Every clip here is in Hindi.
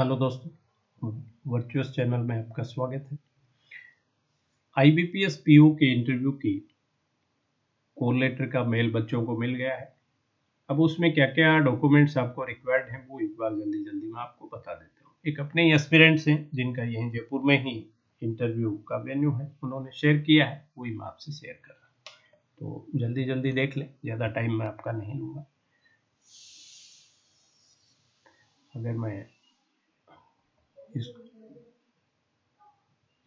हेलो दोस्तों, वर्चुअस चैनल में आपका स्वागत है। आईबीपीएस पीओ के इंटरव्यू की कॉल लेटर का मेल बच्चों को मिल गया है। अब उसमें क्या क्या डॉक्यूमेंट्स आपको रिक्वायर्ड हैं वो एक बार जल्दी जल्दी मैं आपको बता देता हूँ। एक अपने ही एस्पिरेंट्स हैं जिनका यहीं जयपुर में ही इंटरव्यू का वेन्यू है, उन्होंने शेयर किया है, वही मैं आपसे शेयर कर रहा हूँ। तो जल्दी जल्दी देख लें, ज़्यादा टाइम मैं आपका नहीं लूँगा। अगर मैं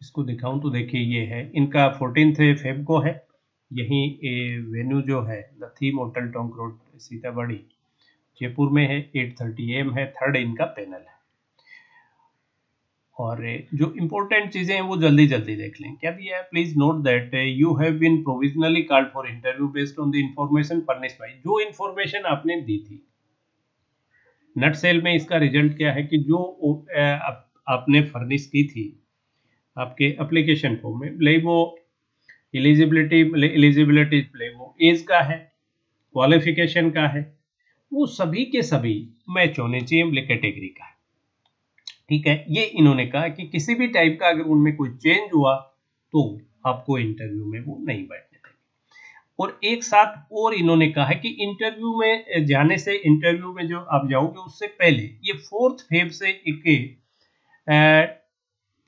इसको दिखाऊं तो देखिए ये है, इनका 14 फेब को है। यही वेन्यू जो है the theme hotel Tonk road Sitamarhi Jaipur में है। 8:30 AM है। थर्ड इनका पैनल है। और जो इम्पोर्टेंट चीज़ें हैं वो जल्दी जल्दी देख लें। क्या दिया है, please note that you have been provisionally called for interview based on the information furnished by. जो इन्फॉर्मेशन आपने दी थी, नट सेल में इसका रिजल्ट क्या है कि जो आपने फर्निश की थी आपके एप्लीकेशन फॉर्म में, भले वो एलिजिबिलिटी भले वो एज का है, क्वालिफिकेशन का है, वो सभी के सभी मैच होने चाहिए भले कैटेगरी का है। ठीक है, ये इन्होंने कहा कि किसी भी टाइप का अगर उनमें कोई चेंज हुआ तो आपको इंटरव्यू में वो नहीं बैठने देंगे। और एक साथ और इन्होंने कहा है कि इंटरव्यू में जाने से, इंटरव्यू में जो आप जाओगे उससे पहले ये 4 फेब से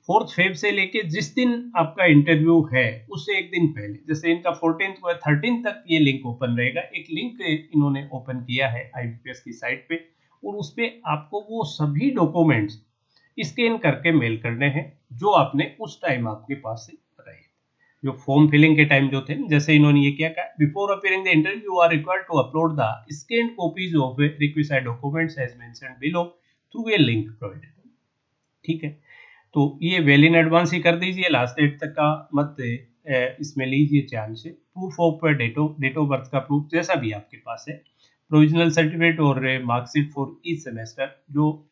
4 फेब से लेके जिस दिन आपका इंटरव्यू है उससे एक दिन पहले, जैसे इनका 14 को 13 तक ये लिंक ओपन रहेगा। एक लिंक इन्होंने ओपन किया है आईबीपीएस की साइट पे, और उस पे आपको वो सभी डॉक्यूमेंट्स स्कैन करके मेल करने हैं जो आपने उस टाइम आपके पास से रहे, जो फॉर्म फिलिंग के टाइम जो थे। जैसे इन्होंने ये क्या कहा, before appearing the interview you are required to upload the scanned copies of requisite documents as mentioned below through a link provided. ठीक है, तो ये वेल इन एडवांस ही कर दीजिए, लास्ट डेट तक का मत इसमें लीजिए चांस से। Proof of date of birth का प्रूफ जैसा भी आपके पास है, प्रोविजनल सर्टिफिकेट और मार्कशीट फॉर ईच सेमेस्टर, जो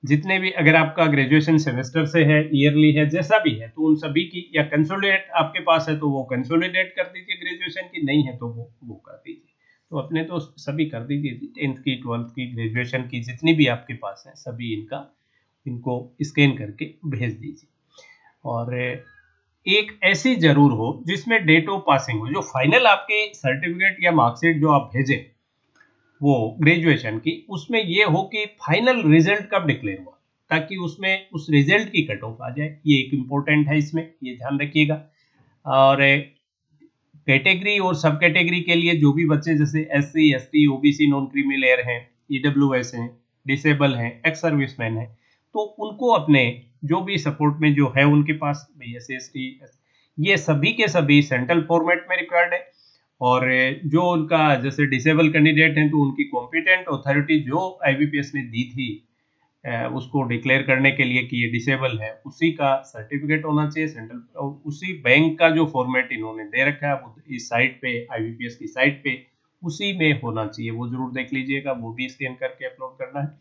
जितने भी, अगर आपका ग्रेजुएशन सेमेस्टर से है, ईयरली है, जैसा भी है, तो उन सभी की, या कंसोलिडेट आपके पास है तो वो कंसोलिडेट कर दीजिए, ग्रेजुएशन की नहीं है तो वो कर दीजिए। तो अपने तो सभी कर दीजिए, 10th की, 12th की, ग्रेजुएशन की, जितनी भी आपके पास है सभी इनको स्कैन करके भेज दीजिए। और एक ऐसी जरूर हो जिसमें डेट ऑफ पासिंग हो, जो फाइनल आपके सर्टिफिकेट या मार्कशीट जो आप भेजें वो ग्रेजुएशन की, उसमें ये हो कि फाइनल रिजल्ट कब डिक्लेयर हुआ, ताकि उसमें उस रिजल्ट की कट ऑफ आ जाए। ये एक इम्पोर्टेंट है, इसमें ये ध्यान रखिएगा। और कैटेगरी और सब कैटेगरी के लिए जो भी बच्चे, जैसे SC ST OBC non creamy layer हैं, EWS हैं, डिसेबल हैं, एक्स सर्विसमैन हैं, तो उनको अपने जो भी सपोर्ट में जो है उनके पास SC ST, ये सभी के सभी सेंट्रल फॉर्मेट में रिक्वायर्ड है। और जो उनका, जैसे डिसेबल कैंडिडेट हैं तो उनकी कॉम्पिटेंट अथॉरिटी जो आईबीपीएस ने दी थी उसको डिक्लेयर करने के लिए कि ये डिसेबल है, उसी का सर्टिफिकेट होना चाहिए सेंट्रल, उसी बैंक का जो फॉर्मेट इन्होंने दे रखा है वो इस साइट पे, आईबीपीएस की साइट पे उसी में होना चाहिए, वो जरूर देख लीजिएगा, वो भी स्कैन करके अपलोड करना है।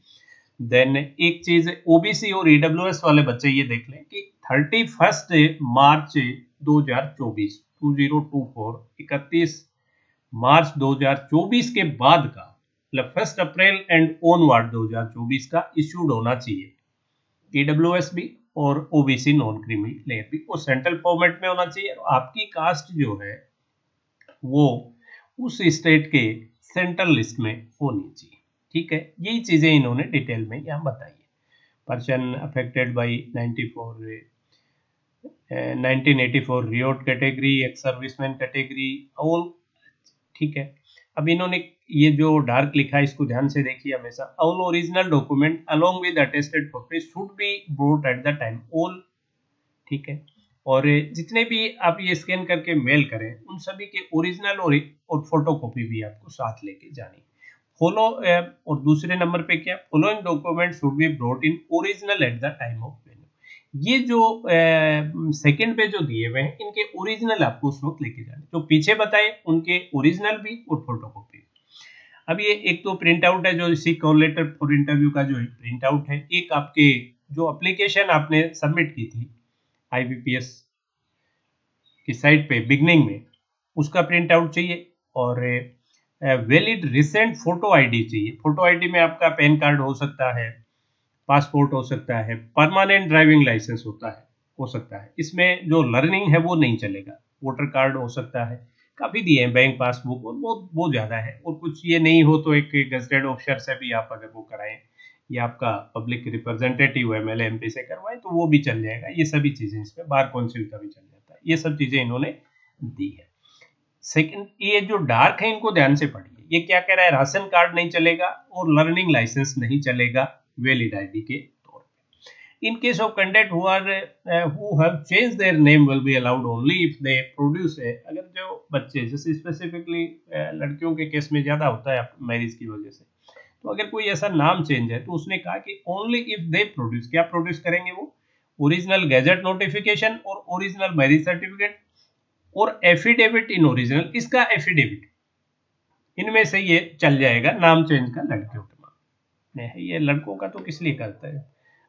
देन एक चीज, ओबीसी और ईडब्ल्यूएस वाले बच्चे ये देख लें कि 31 मार्च 2024, 2024, 31 मार्च 2024 के बाद का, मतलब 1 अप्रैल एंड ऑनवर्ड 2024 का इश्यूड होना चाहिए। ईडब्ल्यूएस भी और ओबीसी नॉन क्रीमी लेयर भी, वो सेंट्रल फॉर्मेट में होना चाहिए। आपकी कास्ट जो है वो उस स्टेट के सेंट्रल लिस्ट में होनी चाहिए। ठीक है, यही चीजें इन्होंने डिटेल में यहाँ बताई है। Person affected by 1984 Riot category, ex serviceman category, all. ठीक है, अब इन्होंने ये जो डार्क लिखा है इसको ध्यान से देखिए हमेशा। All original document along with attested copy should be brought at the time all. ठीक है, और जितने भी आप ये स्कैन करके मेल करें उन सभी के ओरिजिनल और फोटो कॉपी भी आपको साथ लेके जानी। फॉलो, और दूसरे नंबर पे क्या, following document should be brought in original at the time of venue. ये जो सेकंड पे जो दिए हुए हैं इनके ओरिजिनल आपको उस वक्त लेके जाने, जो पीछे बताए उनके ओरिजिनल भी और फोटोकॉपी। अब ये एक तो प्रिंट आउट है जो इसी कॉल लेटर फॉर इंटरव्यू का जो प्रिंट आउट है, एक आपके जो एप्लीकेशन आपने सबमिट की थी आईबीपीएस की साइट पे बिगनिंग में, उसका प्रिंट आउट चाहिए। और वैलिड रिसेंट फोटो आईडी चाहिए। फोटो आईडी में आपका पैन कार्ड हो सकता है, पासपोर्ट हो सकता है, परमानेंट ड्राइविंग लाइसेंस होता है, हो सकता है। इसमें जो लर्निंग है वो नहीं चलेगा। वोटर कार्ड हो सकता है, काफ़ी दिए हैं, बैंक पासबुक, और वो ज़्यादा है। और कुछ ये नहीं हो तो एक गज़टेड ऑफिसर से भी आप अगर वो कराएँ, या आपका पब्लिक रिप्रेजेंटेटिव एमएलए एमपी से करवाएँ तो वो भी चल जाएगा। ये सभी चीज़ें इसमें, बार काउंसिल का भी चल जाता है। ये सब चीज़ें इन्होंने दी है। सेकंड, ये जो डार्क है इनको ध्यान से पढ़िए। ये क्या कह रहा है, राशन कार्ड नहीं चलेगा और लर्निंग लाइसेंस नहीं चलेगा वैलिड आईडी के तौर पे। In case of candidate who have change their name will be allowed only if they produce है। अगर जो बच्चे, जैसे स्पेसिफिकली लड़कियों के केस में ज्यादा होता है मैरिज की वजह से, तो अगर कोई ऐसा नाम चेंज है तो उसने कहा कि ओनली इफ दे प्रोड्यूस, क्या प्रोड्यूस करेंगे वो, ओरिजिनल गैजेट नोटिफिकेशन और ओरिजिनल मैरिज सर्टिफिकेट और एफिडेविट इन ओरिजिनल, इसका एफिडेविट, इनमें से ये चल जाएगा। नाम चेंज का लड़कियों के मामले में है, ये लड़कों का तो किस लिए करता है,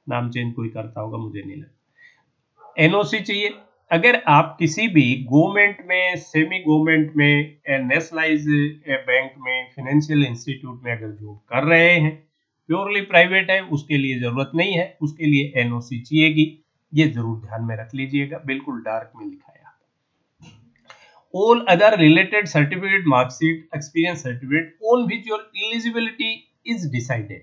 नाम चेंज कोई करता होगा मुझे नहीं लगता। एनओसी चाहिए। अगर आप किसी भी गवर्नमेंट में, सेमी गवर्नमेंट में, नेशनलाइज बैंक में, फाइनेंशियल इंस्टीट्यूट में अगर जॉब कर रहे हैं, प्योरली प्राइवेट है, उसके लिए जरूरत नहीं है, उसके लिए एनओसी चाहिएगी। ये जरूर ध्यान में रख लीजिएगा, बिल्कुल डार्क में लिखा है। All other related certificate, mark sheet, experience certificate on which your eligibility is decided.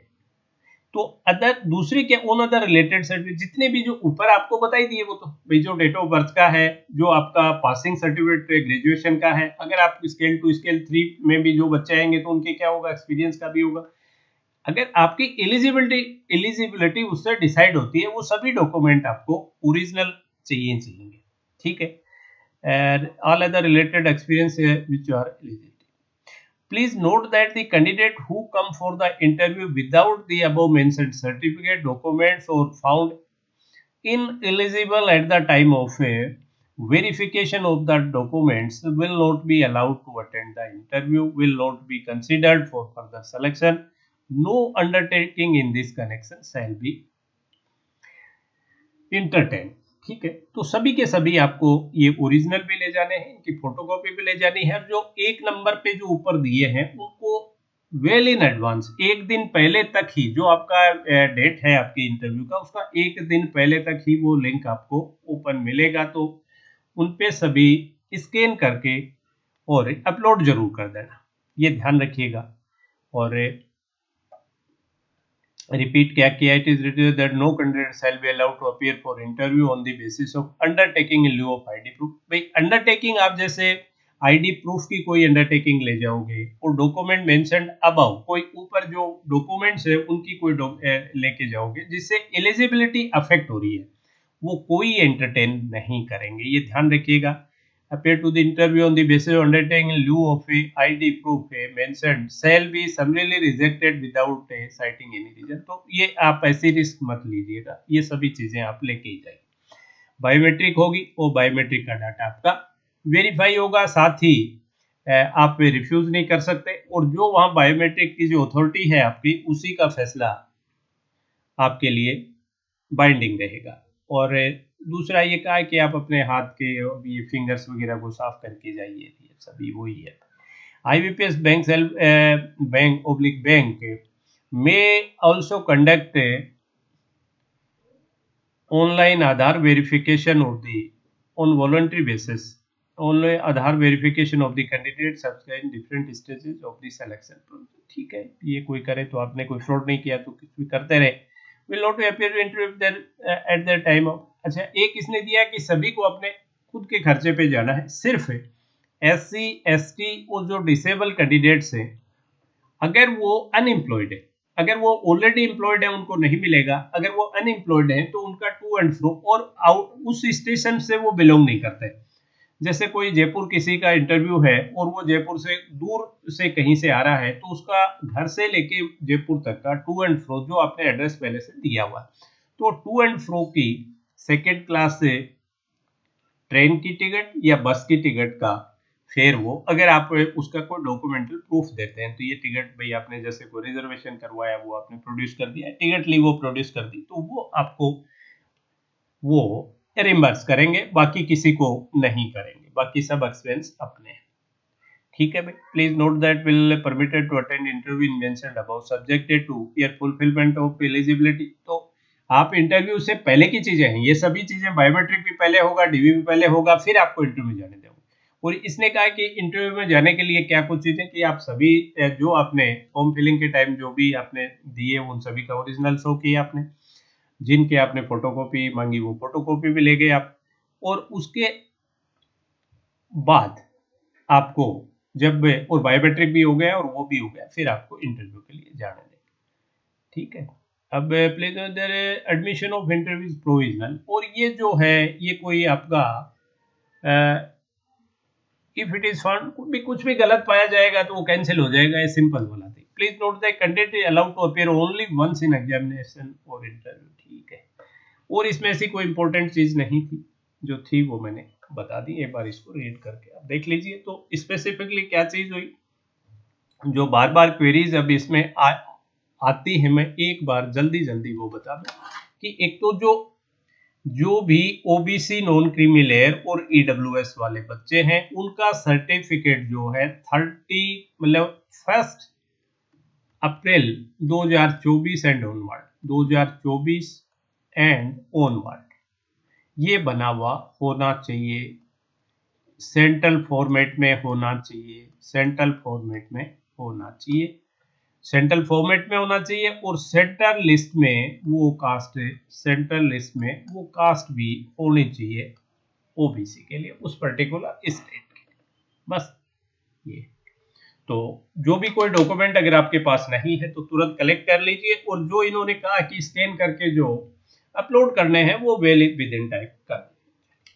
तो अदर दूसरे क्या, ओन अदर रिलेटेड सर्टिफिकेट, जितने भी जो ऊपर आपको बताई दिए, वो तो भाई जो डेट ऑफ बर्थ का है, जो आपका पासिंग सर्टिफिकेट ग्रेजुएशन का है, अगर आप स्केल 2 स्केल 3 में भी जो बच्चे आएंगे तो उनके क्या होगा, एक्सपीरियंस का भी होगा। अगर आपकी एलिजिबिलिटी उससे डिसाइड होती है, वो सभी डॉक्यूमेंट आपको ओरिजिनल चाहिए। ठीक है, and all other related experience which you are eligible. Please note that the candidate who come for the interview without the above mentioned certificate, documents or found ineligible at the time of verification of the documents will not be allowed to attend the interview, will not be considered for further selection. No undertaking in this connection shall be entertained. ठीक है, तो सभी के सभी आपको ये ओरिजिनल भी ले जाने हैं, इनकी फोटोकॉपी भी ले जानी है, और जो एक नंबर पे जो ऊपर दिए हैं उनको वेल इन एडवांस, एक दिन पहले तक ही, जो आपका डेट है आपके इंटरव्यू का, उसका एक दिन पहले तक ही वो लिंक आपको ओपन मिलेगा। तो उन पे सभी स्कैन करके और अपलोड जरूर कर देना, ये ध्यान रखिएगा। और रिपीट क्या किया, it is written that no candidate shall be allowed to appear for interview on the basis of undertaking in लिeu ऑफ आईडी प्रूफ। भाई अंडरटेकिंग, आप जैसे आईडी प्रूफ की कोई अंडरटेकिंग ले जाओगे और डॉक्यूमेंट मेंशन्ड अबव, कोई ऊपर जो डॉक्यूमेंट्स है उनकी कोई लेके जाओगे जिससे एलिजिबिलिटी अफेक्ट हो रही है, वो कोई एंटरटेन नहीं करेंगे, ये ध्यान रखिएगा। appear to the interview on the basis of undertaking in lieu of a ID proof mentioned shall be summarily rejected without citing any reason। तो ये आप ऐसी रिस्क मत लीजिएगा, ये सभी चीजें आप लेके ही जाइए। बायोमेट्रिक होगी, वो बायोमेट्रिक का डाटा आपका वेरीफाई होगा, साथ ही आप रिफ्यूज नहीं कर सकते, और जो वहाँ बायोमेट्रिक की जो अथॉरिटी है आपकी, उसी का फैसला आपके लिए बाइंडिंग रहेगा। और दूसरा ये कहा है कि आप अपने हाथ के ये फिंगर्स वगैरह को साफ करके जाइए, ये सभी वही है। IBPS bank self bank oblique bank may also conduct online Aadhaar verification of the on voluntary basis, online Aadhaar verification of the candidate subscribe different stages of the selection. तो ठीक है, ये कोई करे तो आपने कोई फ्रॉड नहीं किया तो कुछ भी करते रहे, will not appear to interview at the time of। अच्छा, एक इसने दिया कि सभी को अपने खुद के खर्चे पे जाना है, सिर्फ SC ST और जो डिसेबल कैंडिडेट्स हैं, अगर वो अनएम्प्लॉयड है, अगर वो ऑलरेडी एम्प्लॉयड है उनको नहीं मिलेगा, अगर वो अनएम्प्लॉयड है तो उनका टू एंड फ्रो और आउट उस स्टेशन से वो बिलोंग नहीं करते। जैसे कोई जयपुर किसी का इंटरव्यू है और वो जयपुर से दूर से कहीं से आ रहा है, तो उसका घर से लेके जयपुर तक का टू एंड फ्रो जो आपने एड्रेस पहले से दिया हुआ है, तो टू एंड फ्रो की सेकेंड क्लास से ट्रेन की टिकट या बस की टिकट का फेयर, वो अगर आप उसका कोई डॉक्यूमेंटल प्रूफ देते हैं, तो ये टिकट भाई आपने जैसे कोई रिजर्वेशन करवाया वो आपने प्रोड्यूस कर दिया, टिकट ली वो प्रोड्यूस कर दी, तो वो आपको वो रिम्बर्स करेंगे, बाकी किसी को नहीं करेंगे, बाकी सब एक्सपेंस अपने हैं। ठीक है भाई, please note that will permitted to attend interview in mentioned above subjected to year fulfilment of eligibility. तो आप इंटरव्यू से पहले की चीजें हैं, ये सभी चीजें बायोमेट्रिक भी पहले होगा, डीवी भी पहले होगा, फिर आपको इंटरव्यू जाने देंगे। और इसने कहा कि इंटरव्यू में जाने के लिए क्या कुछ चीजें कि आप सभी जो आपने फॉर्म फिलिंग के टाइम जो भी आपने दिए उन सभी का ओरिजिनल शो किया आपने, जिनके आपने फोटोकॉपी मांगी वो फोटोकॉपी भी ले गए आप, और उसके बाद आपको जब और बायोमेट्रिक भी हो गया और वो भी हो गया, फिर आपको इंटरव्यू के लिए जाने देंगे। ठीक है। अब please admission of interview provisional, और ये जो है ये कोई आपका इफ इट इज फाउंड कुछ भी गलत पाया जाएगा तो वो कैंसिल हो जाएगा, ये सिंपल वाला thing. Please note that candidate is allowed to appear only once in examination और इंटरव्यू। ठीक है। और इसमें ऐसी कोई इंपॉर्टेंट चीज नहीं थी, जो थी वो मैंने बता दी। एक बार इसको रीड करके आप देख लीजिए। तो स्पेसिफिकली क्या चीज हुई, जो बार बार क्वेरीज अब इसमें आती है, मैं एक बार जल्दी जल्दी वो बता दूं कि एक तो जो भी ओबीसी नॉन क्रीमी लेयर और ईडब्ल्यूएस वाले बच्चे हैं उनका सर्टिफिकेट जो है 30 मतलब 1 अप्रैल 2024 एंड ऑनवर्ड, 2024 एंड ऑनवर्ड ये बना हुआ होना चाहिए, सेंट्रल फॉर्मेट में होना चाहिए, सेंट्रल फॉर्मेट में होना चाहिए, सेंट्रल फॉर्मेट में होना चाहिए। और सेंट्रल लिस्ट में वो कास्ट, सेंट्रल लिस्ट में वो कास्ट भी होनी चाहिए ओबीसी के लिए, उस पर्टिकुलर स्टेट के लिए। बस ये। तो जो भी कोई डॉक्यूमेंट अगर आपके पास नहीं है तो तुरंत कलेक्ट कर लीजिए, और जो इन्होंने कहा कि स्कैन करके जो अपलोड करने हैं वो वेल विद इन टाइम कर।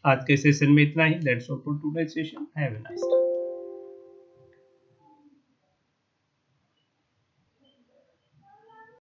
आज के सेशन में इतना ही। That's all for today session. Have a nice day.